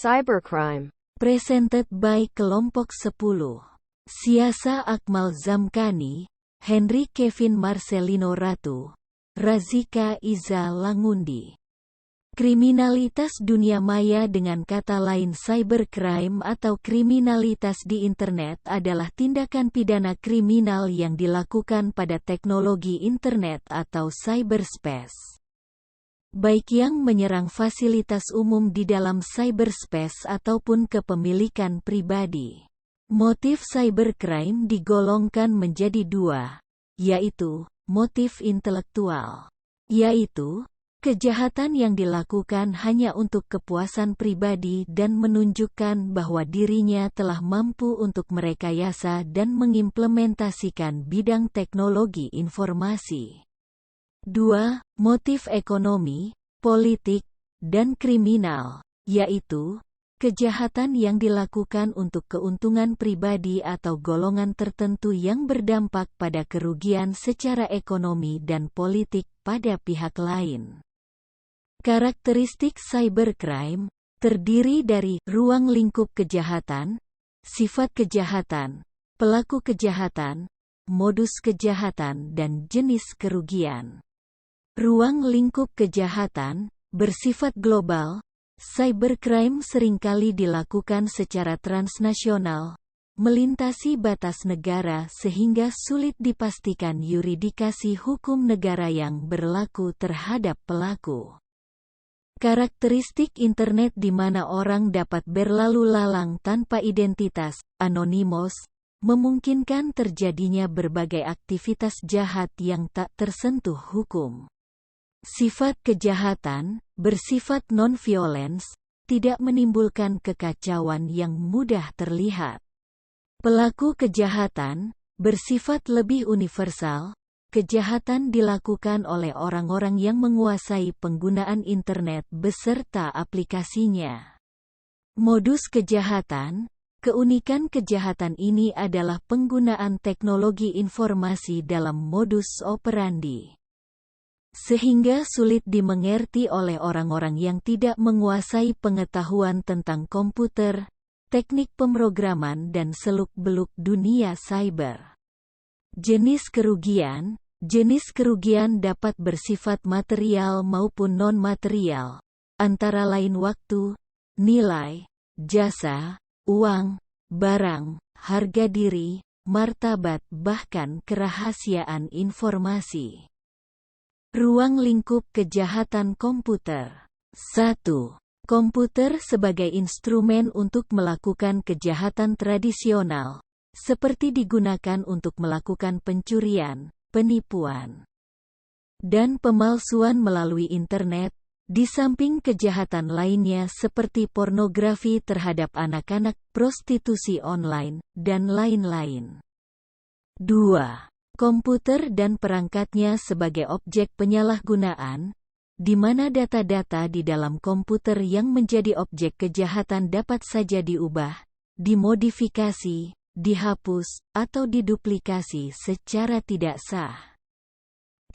Cybercrime. Presented by Kelompok 10. Siasa Akmal Zamkani, Henry Kevin Marcelino Ratu, Razika Iza Langundi. Kriminalitas dunia maya, dengan kata lain cybercrime atau kriminalitas di internet, adalah tindakan pidana kriminal yang dilakukan pada teknologi internet atau cyberspace. Baik yang menyerang fasilitas umum di dalam cyberspace ataupun kepemilikan pribadi. Motif cybercrime digolongkan menjadi dua, yaitu motif intelektual, yaitu kejahatan yang dilakukan hanya untuk kepuasan pribadi dan menunjukkan bahwa dirinya telah mampu untuk merekayasa dan mengimplementasikan bidang teknologi informasi. 2. Motif ekonomi, politik, dan kriminal, yaitu kejahatan yang dilakukan untuk keuntungan pribadi atau golongan tertentu yang berdampak pada kerugian secara ekonomi dan politik pada pihak lain. Karakteristik cybercrime terdiri dari ruang lingkup kejahatan, sifat kejahatan, pelaku kejahatan, modus kejahatan, dan jenis kerugian. Ruang lingkup kejahatan bersifat global. Cybercrime seringkali dilakukan secara transnasional, melintasi batas negara sehingga sulit dipastikan yuridikasi hukum negara yang berlaku terhadap pelaku. Karakteristik internet di mana orang dapat berlalu lalang tanpa identitas, anonymous, memungkinkan terjadinya berbagai aktivitas jahat yang tak tersentuh hukum. Sifat kejahatan bersifat non-violence, tidak menimbulkan kekacauan yang mudah terlihat. Pelaku kejahatan bersifat lebih universal. Kejahatan dilakukan oleh orang-orang yang menguasai penggunaan internet beserta aplikasinya. Modus kejahatan, keunikan kejahatan ini adalah penggunaan teknologi informasi dalam modus operandi, sehingga sulit dimengerti oleh orang-orang yang tidak menguasai pengetahuan tentang komputer, teknik pemrograman, dan seluk-beluk dunia cyber. Jenis kerugian dapat bersifat material maupun non-material, antara lain waktu, nilai, jasa, uang, barang, harga diri, martabat, bahkan kerahasiaan informasi. Ruang lingkup kejahatan komputer. 1. Komputer sebagai instrumen untuk melakukan kejahatan tradisional, seperti digunakan untuk melakukan pencurian, penipuan, dan pemalsuan melalui internet, di samping kejahatan lainnya seperti pornografi terhadap anak-anak, prostitusi online, dan lain-lain. 2. Komputer dan perangkatnya sebagai objek penyalahgunaan, di mana data-data di dalam komputer yang menjadi objek kejahatan dapat saja diubah, dimodifikasi, dihapus, atau diduplikasi secara tidak sah.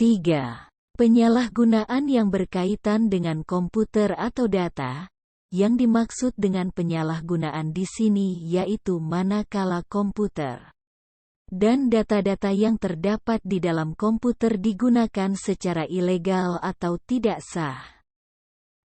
3. Penyalahgunaan yang berkaitan dengan komputer atau data. Yang dimaksud dengan penyalahgunaan di sini yaitu manakala komputer dan data-data yang terdapat di dalam komputer digunakan secara ilegal atau tidak sah.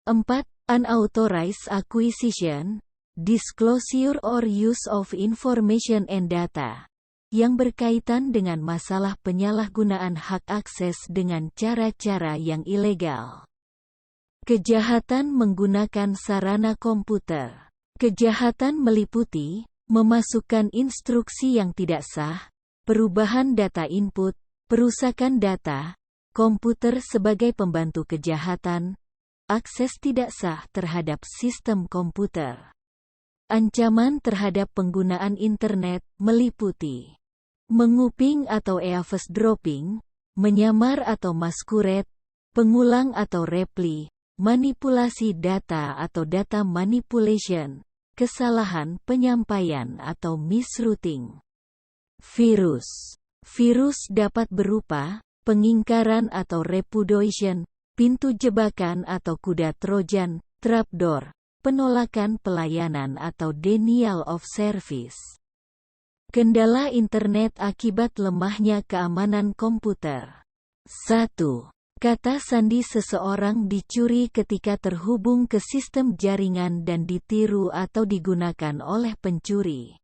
4. Unauthorized acquisition, disclosure or use of information and data, yang berkaitan dengan masalah penyalahgunaan hak akses dengan cara-cara yang ilegal. Kejahatan menggunakan sarana komputer. Kejahatan meliputi memasukkan instruksi yang tidak sah, perubahan data input, perusakan data, komputer sebagai pembantu kejahatan, akses tidak sah terhadap sistem komputer. Ancaman terhadap penggunaan internet meliputi menguping atau eavesdropping, menyamar atau masquerade, pengulang atau repli, manipulasi data atau data manipulation, kesalahan penyampaian atau misrouting. Virus dapat berupa pengingkaran atau repudiation, pintu jebakan atau kuda Trojan, trapdoor, penolakan pelayanan atau denial of service. Kendala internet akibat lemahnya keamanan komputer. 1. Kata sandi seseorang dicuri ketika terhubung ke sistem jaringan dan ditiru atau digunakan oleh pencuri.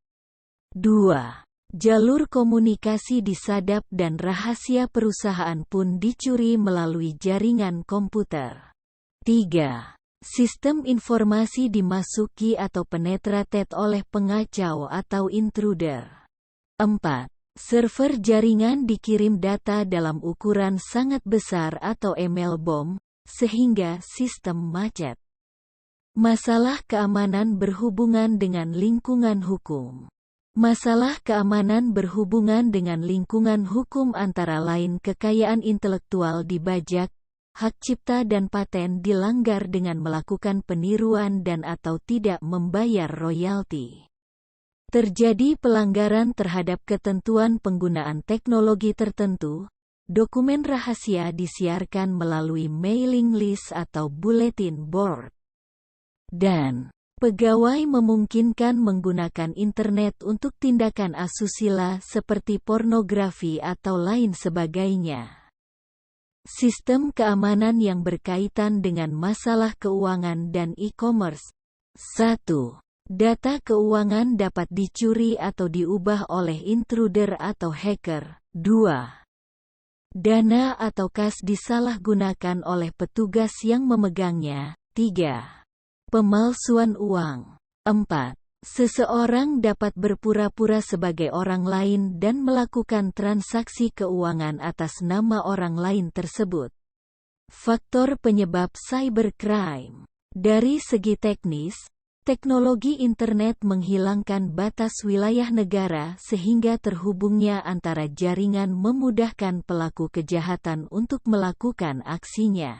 2. Jalur komunikasi disadap dan rahasia perusahaan pun dicuri melalui jaringan komputer. 3. Sistem informasi dimasuki atau penetrated oleh pengacau atau intruder. 4. Server jaringan dikirim data dalam ukuran sangat besar atau email bomb, sehingga sistem macet. Masalah keamanan berhubungan dengan lingkungan hukum. Masalah keamanan berhubungan dengan lingkungan hukum antara lain kekayaan intelektual dibajak, hak cipta dan paten dilanggar dengan melakukan peniruan dan atau tidak membayar royalti. Terjadi pelanggaran terhadap ketentuan penggunaan teknologi tertentu, dokumen rahasia disiarkan melalui mailing list atau bulletin board. Dan pegawai memungkinkan menggunakan internet untuk tindakan asusila seperti pornografi atau lain sebagainya. Sistem keamanan yang berkaitan dengan masalah keuangan dan e-commerce. 1. Data keuangan dapat dicuri atau diubah oleh intruder atau hacker. 2. Dana atau kas disalahgunakan oleh petugas yang memegangnya. 3. Pemalsuan uang. 4. Seseorang dapat berpura-pura sebagai orang lain dan melakukan transaksi keuangan atas nama orang lain tersebut. Faktor penyebab cybercrime. Dari segi teknis, teknologi internet menghilangkan batas wilayah negara sehingga terhubungnya antara jaringan memudahkan pelaku kejahatan untuk melakukan aksinya.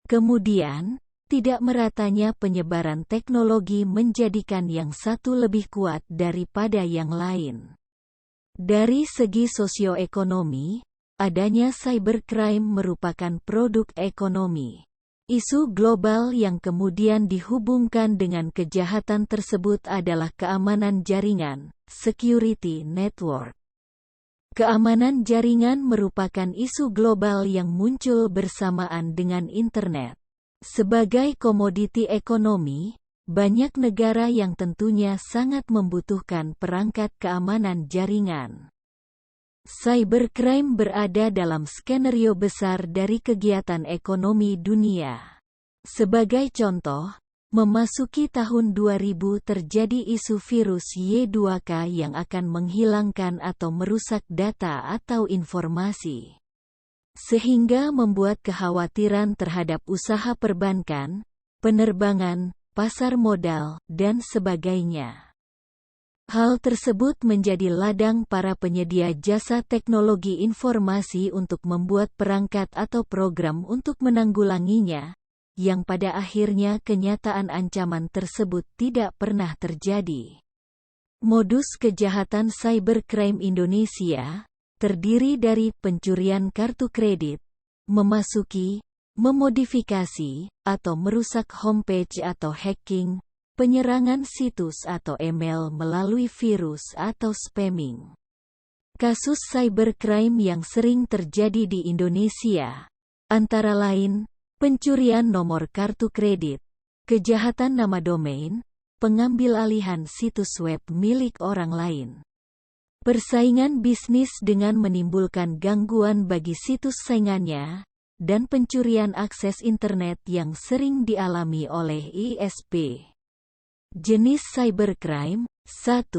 Kemudian, tidak meratanya penyebaran teknologi menjadikan yang satu lebih kuat daripada yang lain. Dari segi sosioekonomi, adanya cybercrime merupakan produk ekonomi. Isu global yang kemudian dihubungkan dengan kejahatan tersebut adalah keamanan jaringan, security network. Keamanan jaringan merupakan isu global yang muncul bersamaan dengan internet. Sebagai komoditi ekonomi, banyak negara yang tentunya sangat membutuhkan perangkat keamanan jaringan. Cybercrime berada dalam skenario besar dari kegiatan ekonomi dunia. Sebagai contoh, memasuki tahun 2000 terjadi isu virus Y2K yang akan menghilangkan atau merusak data atau informasi. Sehingga membuat kekhawatiran terhadap usaha perbankan, penerbangan, pasar modal, dan sebagainya. Hal tersebut menjadi ladang para penyedia jasa teknologi informasi untuk membuat perangkat atau program untuk menanggulanginya, yang pada akhirnya kenyataan ancaman tersebut tidak pernah terjadi. Modus kejahatan cybercrime Indonesia terdiri dari pencurian kartu kredit, memasuki, memodifikasi, atau merusak homepage atau hacking, penyerangan situs atau email melalui virus atau spamming. Kasus cybercrime yang sering terjadi di Indonesia, antara lain, pencurian nomor kartu kredit, kejahatan nama domain, pengambil alihan situs web milik orang lain. Persaingan bisnis dengan menimbulkan gangguan bagi situs saingannya, dan pencurian akses internet yang sering dialami oleh ISP. Jenis cybercrime. 1.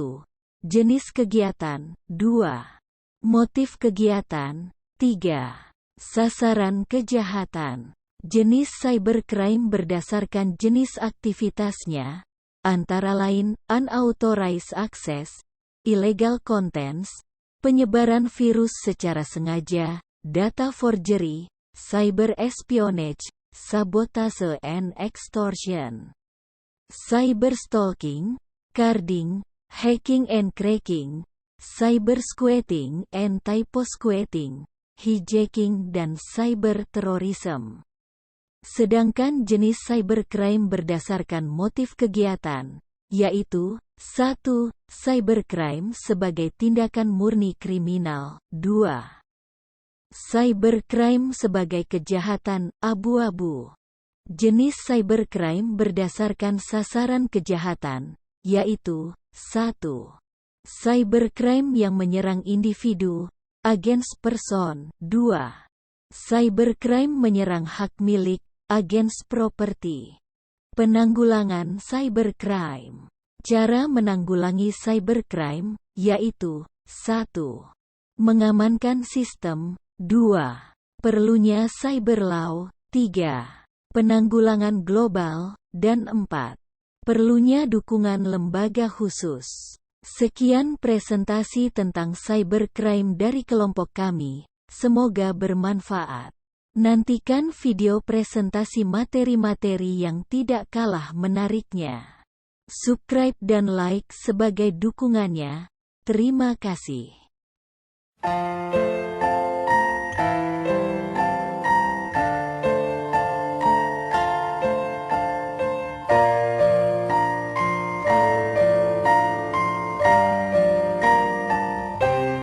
Jenis kegiatan. 2. Motif kegiatan. 3. Sasaran kejahatan. Jenis cybercrime berdasarkan jenis aktivitasnya, antara lain unauthorized access, illegal contents, penyebaran virus secara sengaja, data forgery, cyber espionage, sabotase and extortion. Cyberstalking, carding, hacking and cracking, cybersquatting and typosquatting, hijacking dan cyberterrorism. Sedangkan jenis cybercrime berdasarkan motif kegiatan, yaitu 1. Cybercrime sebagai tindakan murni kriminal. 2. Cybercrime sebagai kejahatan abu-abu. Jenis cybercrime berdasarkan sasaran kejahatan, yaitu 1. Cybercrime yang menyerang individu, against person. 2. Cybercrime menyerang hak milik, against property. Penanggulangan cybercrime. Cara menanggulangi cybercrime, yaitu 1. Mengamankan sistem. 2. Perlunya cyber law. 3. Penanggulangan global. Dan 4. Perlunya dukungan lembaga khusus. Sekian presentasi tentang cybercrime dari kelompok kami. Semoga bermanfaat. Nantikan video presentasi materi-materi yang tidak kalah menariknya. Subscribe dan like sebagai dukungannya. Terima kasih.